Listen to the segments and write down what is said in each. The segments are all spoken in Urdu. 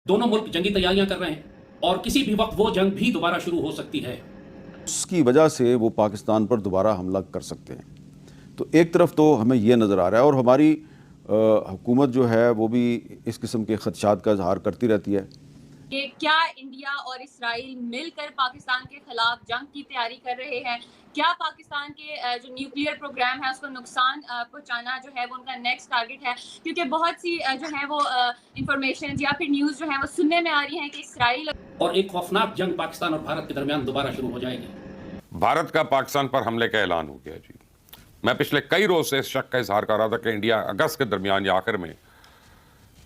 دونوں ملک جنگی تیاریاں کر رہے ہیں اور کسی بھی وقت وہ جنگ بھی دوبارہ شروع ہو سکتی ہے۔ اس کی وجہ سے وہ پاکستان پر دوبارہ حملہ کر سکتے ہیں۔ تو ایک طرف تو ہمیں یہ نظر آ رہا ہے اور ہماری حکومت جو ہے وہ بھی اس قسم کے خدشات کا اظہار کرتی رہتی ہے کہ کیا انڈیا اور اسرائیل مل کر پاکستان کے خلاف جنگ کی تیاری کر رہے ہیں؟ کیا پاکستان کے جو نیوکلیئر پروگرام ہے اس کو نقصان پہنچانا جو ہے وہ ان کا نیکسٹ ٹارگٹ ہے؟ کیونکہ بہت سی جو ہے وہ انفارمیشن یا پھر نیوز جو ہے وہ سننے میں آ رہی ہیں کہ اسرائیل اور ایک خوفناک جنگ پاکستان اور بھارت کے درمیان دوبارہ شروع ہو جائے گی۔ بھارت کا پاکستان پر حملے کا اعلان ہو گیا جی۔ میں پچھلے کئی روز سے اس شک کا اظہار کر رہا تھا کہ انڈیا اگست کے درمیان یا آخر میں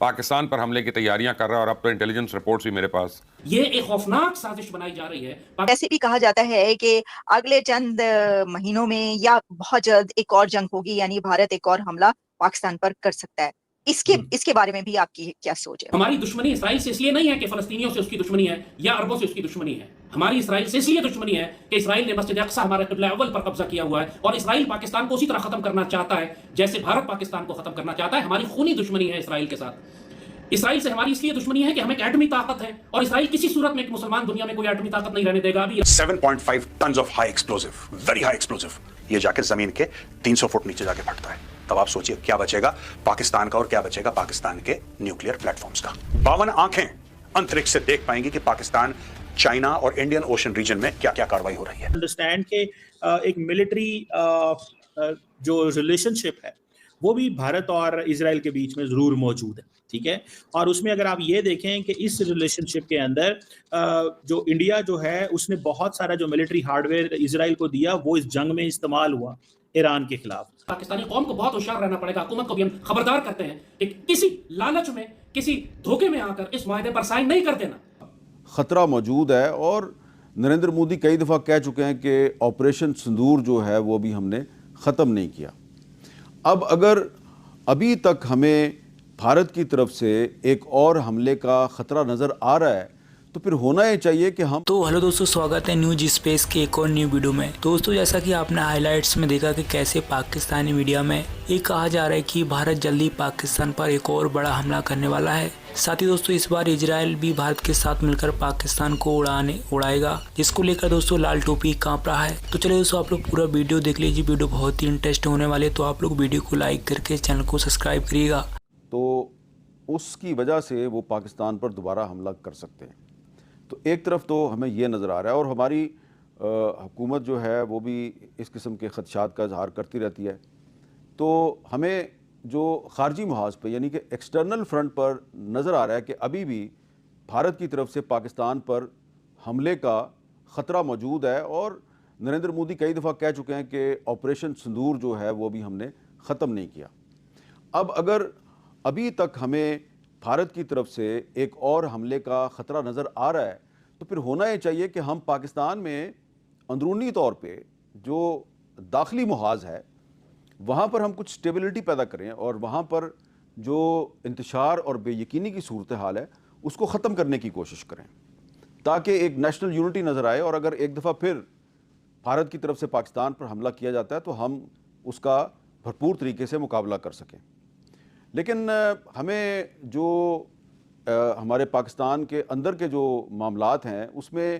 پاکستان پر حملے کی تیاریاں کر رہا ہے، اور اب تو انٹیلیجنس رپورٹس بھی میرے پاس۔ یہ ایک خوفناک سازش بنائی جا رہی ہے۔ ایسے بھی کہا جاتا ہے کہ اگلے چند مہینوں میں یا بہت جلد ایک اور جنگ ہوگی، یعنی بھارت ایک اور حملہ پاکستان پر کر سکتا ہے۔ اس کے بارے میں بھی آپ کی کیا سوچ ہے؟ ہماری دشمنی اسرائیل سے اس لیے نہیں ہے کہ فلسطینیوں سے اس کی دشمنی ہے یا عربوں سے اس کی دشمنی ہے۔ ہماری اسرائیل سے اس لیے دشمنی ہے کہ اسرائیل نے مسجد اقصی ہمارے قبلہ اول پر قبضہ کیا ہوا ہے، اور اسرائیل پاکستان کو اسی طرح ختم کرنا چاہتا ہے جیسے بھارت پاکستان کو ختم کرنا چاہتا ہے۔ ہماری خونی دشمنی ہے اسرائیل کے ساتھ۔ اسرائیل سے ہماری اس لیے دشمنی ہے کہ ہمیں ایک ایٹمی طاقت ہے، اور اسرائیل کسی صورت میں ایک مسلمان دنیا میں کوئی ایٹمی طاقت نہیں رہنے دے گا۔ ابھی 7.5 tons of high explosive, very high explosive, یہ جا کے زمین کے 300 فٹ نیچے جا کے پھٹتا ہے۔ تب آپ سوچئے کیا بچے گا پاکستان کا، اور کیا بچے گا پاکستان کے نیوکلیئر پلیٹ فارمز کا۔ 52 آنکھیں انترکش سے دیکھ پائیں گی کہ پاکستان، چائنا اور انڈین اوشن ریجن میں کیا کیا کاروائی ہو رہی ہے۔ انڈرسٹینڈ کہ ایک ملٹری جو ریلیشن شپ ہے وہ بھی بھارت اور اسرائیل کے بیچ میں ضرور موجود ہے، ٹھیک ہے۔ اور اس میں اگر آپ یہ دیکھیں کہ اس ریلیشن شپ کے اندر جو انڈیا جو ہے اس نے بہت سارا جو ملٹری ہارڈ ویئر اسرائیل کو دیا وہ اس جنگ میں استعمال ہوا ایران کے خلاف۔ پاکستانی قوم کو بہت ہوشیار رہنا پڑے گا، حکومت کو بھی ہم خبردار کرتے ہیں کہ کسی لالچ میں، کسی دھوکے میں آ کر اس معاہدے پر سائن نہیں کر دینا۔ خطرہ موجود ہے، اور نریندر مودی کئی دفعہ کہہ چکے ہیں کہ آپریشن سندور جو ہے وہ بھی ہم نے ختم نہیں کیا۔ اب اگر ابھی تک ہمیں بھارت کی طرف سے ایک اور حملے کا خطرہ نظر آ رہا ہے تو پھر ہونا یہ چاہیے کہ ہم ہیلو دوستو، سواگت ہے نیوز اسپیس کے ایک اور نیو ویڈیو میں۔ دوستو جیسا کہ آپ نے ہائی لائٹس میں دیکھا کہ کیسے پاکستانی میڈیا میں یہ کہا جا رہا ہے کہ بھارت جلدی پاکستان پر ایک اور بڑا حملہ کرنے والا ہے۔ ساتھ ہی دوستو اس بار اسرائیل بھی بھارت کے ساتھ مل کر پاکستان کو اڑائے گا، جس کو لے کر دوستو لال ٹوپی کانپ رہا ہے۔ تو چلے دوستو آپ لوگ پورا ویڈیو دیکھ لیجیے، ویڈیو بہت ہی انٹرسٹنگ ہونے والے، تو آپ لوگ ویڈیو کو لائک کر کے چینل کو سبسکرائب کریے گا۔ تو اس کی وجہ سے وہ پاکستان پر دوبارہ حملہ کر سکتے ہیں۔ تو ایک طرف تو ہمیں یہ نظر آ رہا ہے اور ہماری حکومت جو ہے وہ بھی اس قسم کے خدشات کا اظہار کرتی رہتی ہے۔ تو ہمیں جو خارجی محاذ پہ یعنی کہ ایکسٹرنل فرنٹ پر نظر آ رہا ہے کہ ابھی بھی بھارت کی طرف سے پاکستان پر حملے کا خطرہ موجود ہے، اور نریندر مودی کئی دفعہ کہہ چکے ہیں کہ آپریشن سندور جو ہے وہ بھی ہم نے ختم نہیں کیا۔ اب اگر ابھی تک ہمیں بھارت کی طرف سے ایک اور حملے کا خطرہ نظر آ رہا ہے تو پھر ہونا یہ چاہیے کہ ہم پاکستان میں اندرونی طور پہ جو داخلی محاذ ہے وہاں پر ہم کچھ سٹیبلٹی پیدا کریں، اور وہاں پر جو انتشار اور بے یقینی کی صورتحال ہے اس کو ختم کرنے کی کوشش کریں، تاکہ ایک نیشنل یونٹی نظر آئے، اور اگر ایک دفعہ پھر بھارت کی طرف سے پاکستان پر حملہ کیا جاتا ہے تو ہم اس کا بھرپور طریقے سے مقابلہ کر سکیں۔ لیکن ہمیں جو ہمارے پاکستان کے اندر کے جو معاملات ہیں اس میں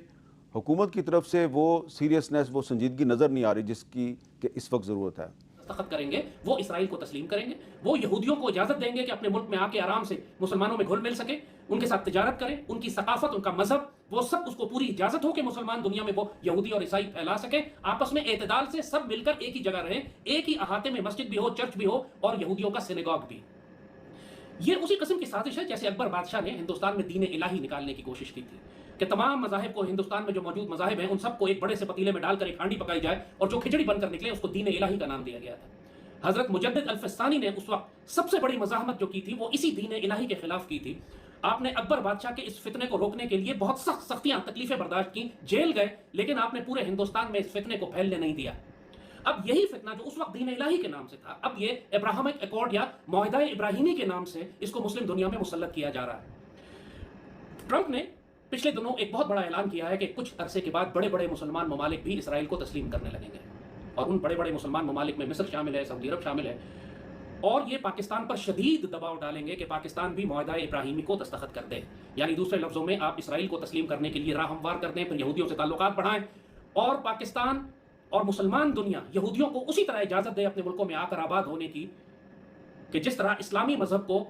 حکومت کی طرف سے وہ سیریسنس، وہ سنجیدگی نظر نہیں آ رہی جس کی کہ اس وقت ضرورت ہے۔ دستخط کریں گے، وہ اسرائیل کو تسلیم کریں گے، وہ یہودیوں کو اجازت دیں گے کہ اپنے ملک میں آ کے آرام سے مسلمانوں میں گھل مل سکیں، ان کے ساتھ تجارت کریں، ان کی ثقافت، ان کا مذہب، وہ سب اس کو پوری اجازت ہو کہ مسلمان دنیا میں وہ یہودی اور عیسائی پھیلا سکیں، آپس میں اعتدال سے سب مل کر ایک ہی جگہ رہیں، ایک ہی احاطے میں مسجد بھی ہو، چرچ بھی ہو، اور یہودیوں کا سینیگاگ بھی۔ یہ اسی قسم کی سازش ہے جیسے اکبر بادشاہ نے ہندوستان میں دین الہی نکالنے کی کوشش کی تھی کہ تمام مذاہب کو، ہندوستان میں جو موجود مذاہب ہیں ان سب کو ایک بڑے سے پتیلے میں ڈال کر ایک ہانڈی پکائی جائے، اور جو کھچڑی بن کر نکلے اس کو دین الہی کا نام دیا گیا تھا۔ حضرت مجدد الفسانی نے اس وقت سب سے بڑی مزاحمت جو کی تھی وہ اسی دین الہی کے خلاف کی تھی۔ آپ نے اکبر بادشاہ کے اس فتنے کو روکنے کے لیے بہت سخت سختیاں، تکلیفیں برداشت کی، جیل گئے، لیکن آپ نے پورے ہندوستان میں اس فتنے کو پھیلنے نہیں دیا۔ اب یہی فتنہ جو اس وقت دین الہی کے نام سے تھا، اب یہ ابراہمک ایکارڈ یا معاہدہ ابراہیمی کے نام سے اس کو مسلم دنیا میں مسلط کیا جا رہا ہے۔ ٹرمپ نے پچھلے دنوں ایک بہت بڑا اعلان کیا ہے کہ کچھ عرصے کے بعد بڑے بڑے مسلمان ممالک بھی اسرائیل کو تسلیم کرنے لگیں گے، اور ان بڑے بڑے مسلمان ممالک میں مصر شامل ہے، سعودی عرب شامل ہے، اور یہ پاکستان پر شدید دباؤ ڈالیں گے کہ پاکستان بھی معاہدہ ابراہیمی کو دستخط کر دے. یعنی دوسرے لفظوں میں آپ اسرائیل کو تسلیم کرنے کے لیے راہ ہموار کر دیں, پھر یہودیوں سے تعلقات بڑھائیں, اور پاکستان اور مسلمان دنیا یہودیوں کو اسی طرح اجازت دے اپنے ملکوں میں آ کر آباد ہونے کی کہ جس طرح اسلامی مذہب کو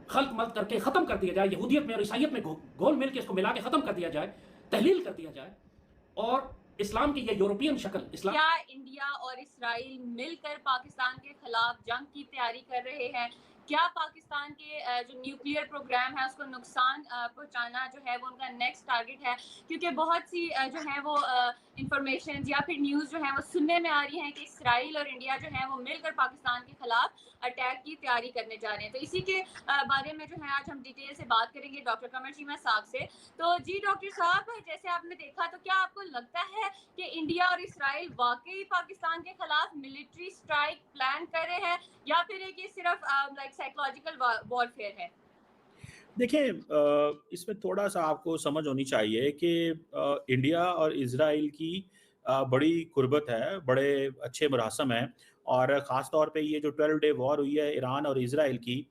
خلق ملت کر کے ختم کر دیا جائے, یہودیت میں اور عیسائیت میں گھول مل کے اس کو ملا کے ختم کر دیا جائے, تحلیل کر دیا جائے, اور اسلام کی یہ یورپین شکل اسلام. کیا انڈیا اور اسرائیل مل کر پاکستان کے خلاف جنگ کی تیاری کر رہے ہیں؟ کیا پاکستان کے جو نیوکلیئر پروگرام ہے اس کو نقصان پہنچانا جو ہے وہ ان کا نیکسٹ ٹارگٹ ہے؟ کیونکہ بہت سی جو ہیں وہ انفارمیشن یا پھر نیوز جو ہیں وہ سننے میں آ رہی ہیں کہ اسرائیل اور انڈیا جو ہیں وہ مل کر پاکستان کے خلاف اٹیک کی تیاری کرنے جا رہے ہیں. تو اسی کے بارے میں جو ہے آج ہم ڈیٹیل سے بات کریں گے ڈاکٹر قمر چیمہ صاحب سے. تو جی ڈاکٹر صاحب, جیسے آپ نے دیکھا تو کیا آپ کو لگتا ہے کہ انڈیا اور اسرائیل واقعی پاکستان کے خلاف ملٹری اسٹرائک پلان کر رہے ہیں, یا پھر یہ صرف لائک سائیکولوجیکل وارفیئر ہے؟ دیکھیں, اس میں تھوڑا سا آپ کو سمجھ ہونی چاہیے کہ انڈیا اور اسرائیل کی بڑی قربت ہے, بڑے اچھے مراسم ہیں, اور خاص طور پہ یہ جو 12 ڈے وار ہوئی ہے ایران اور اسرائیل کی,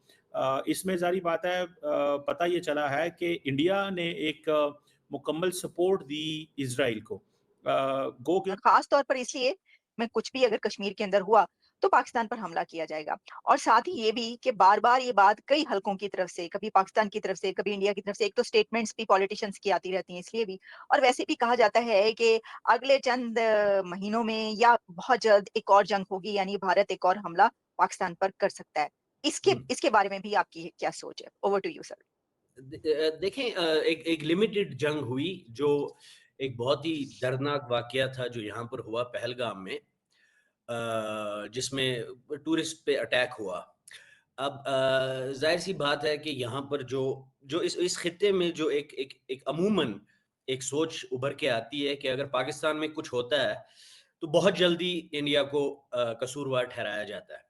اس میں ظاہری بات ہے پتہ یہ چلا ہے کہ انڈیا نے ایک مکمل سپورٹ دی اسرائیل کو. گو کہ خاص طور پر اس لیے میں کچھ بھی اگر کشمیر کے اندر ہوا تو پاکستان پر حملہ کیا جائے گا, اور ساتھ ہی یہ بھی کہ بار بار یہ بات کئی حلقوں کی طرف سے, کبھی پاکستان کی طرف سے, کبھی انڈیا کی طرف سے, ایک تو سٹیٹمنٹس بھی پولیٹیشنز کی آتی رہتی ہیں اس لیے بھی, اور ویسے بھی کہا جاتا ہے کہ اگلے چند مہینوں میں یا بہت جلد ایک اور جنگ ہوگی, یعنی بھارت ایک اور حملہ پاکستان پر کر سکتا ہے. اس کے بارے میں بھی آپ کی کیا سوچ ہے؟ Over to you sir. دیکھیں, ایک لمیٹڈ جنگ ہوئی جو ایک بہت ہی دردناک واقعہ تھا جو یہاں پر ہوا پہلگام میں, جس میں ٹورسٹ پہ اٹیک ہوا. اب ظاہر سی بات ہے کہ یہاں پر جو اس خطے میں جو ایک عموماً ایک سوچ ابھر کے آتی ہے کہ اگر پاکستان میں کچھ ہوتا ہے تو بہت جلدی انڈیا کو قصوروار ٹھہرایا جاتا ہے,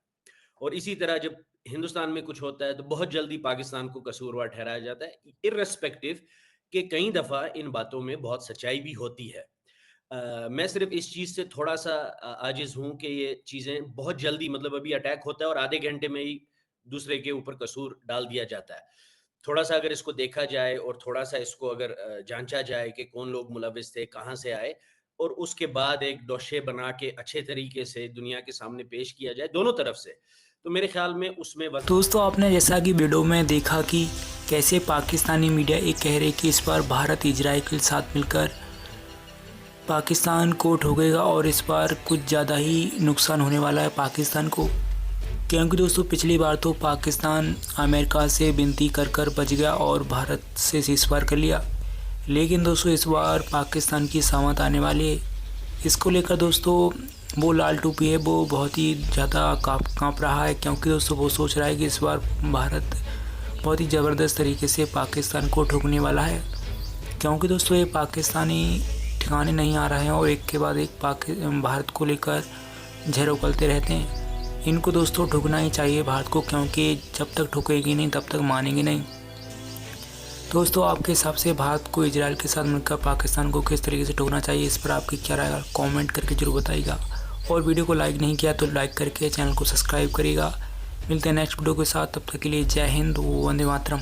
اور اسی طرح جب ہندوستان میں کچھ ہوتا ہے تو بہت جلدی پاکستان کو قصوروار ٹھہرایا جاتا ہے, ارریسپیکٹو کہ کئی دفعہ ان باتوں میں بہت سچائی بھی ہوتی ہے. میں صرف اس چیز سے تھوڑا سا عاجز ہوں کہ یہ چیزیں بہت جلدی, مطلب ابھی اٹیک ہوتا ہے اور آدھے گھنٹے میں ہی دوسرے کے اوپر قصور ڈال دیا جاتا ہے. تھوڑا سا اگر اس کو دیکھا جائے اور تھوڑا سا اس کو اگر جانچا جائے کہ کون لوگ ملوث تھے, کہاں سے آئے, اور اس کے بعد ایک ڈوشے بنا کے اچھے طریقے سے دنیا کے سامنے پیش کیا جائے دونوں طرف سے, تو میرے خیال میں اس میں دوستو آپ نے جیسا کہ ویڈیو میں دیکھا کہ کیسے پاکستانی میڈیا ایک کہہ رہے کہ اس بار بھارت اسرائیل کے ساتھ مل کر پاکستان کو ٹھوکے گا, اور اس بار کچھ زیادہ ہی نقصان ہونے والا ہے پاکستان کو, کیونکہ دوستو پچھلی بار تو پاکستان امریکہ سے بنتی کر بچ گیا اور بھارت سے سیز فائر کر لیا, لیکن دوستو اس بار پاکستان کی سامت آنے والی ہے. اس کو لے کر دوستو وہ لال ٹوپی ہے وہ بہت ہی زیادہ کانپ رہا ہے, کیونکہ دوستو وہ سوچ رہا ہے کہ اس بار بھارت بہت ہی زبردست طریقے سے پاکستان کو ٹھوکنے والا ہے, کیونکہ دوستو یہ پاکستانی ٹھکانے نہیں آ رہے ہیں اور ایک کے بعد ایک بھارت کو لے کر زہر اگلتے رہتے ہیں. ان کو دوستو ٹھکنا ہی چاہیے بھارت کو, کیونکہ جب تک ٹھکے گی نہیں تب تک مانیں گے نہیں. دوستو آپ کے حساب سے بھارت کو اسرائیل کے ساتھ مل کر پاکستان کو کس طریقے سے ٹھوکنا چاہیے, اس پر آپ کی کیا رائے گا کامنٹ کر کے ضرور بتائیے گا, اور ویڈیو کو لائک نہیں کیا تو لائک کر کے چینل کو سبسکرائب کریے گا. ملتے ہیں نیکسٹ ویڈیو کے ساتھ, تب تک کے لیے جے ہند, وندے ماترم.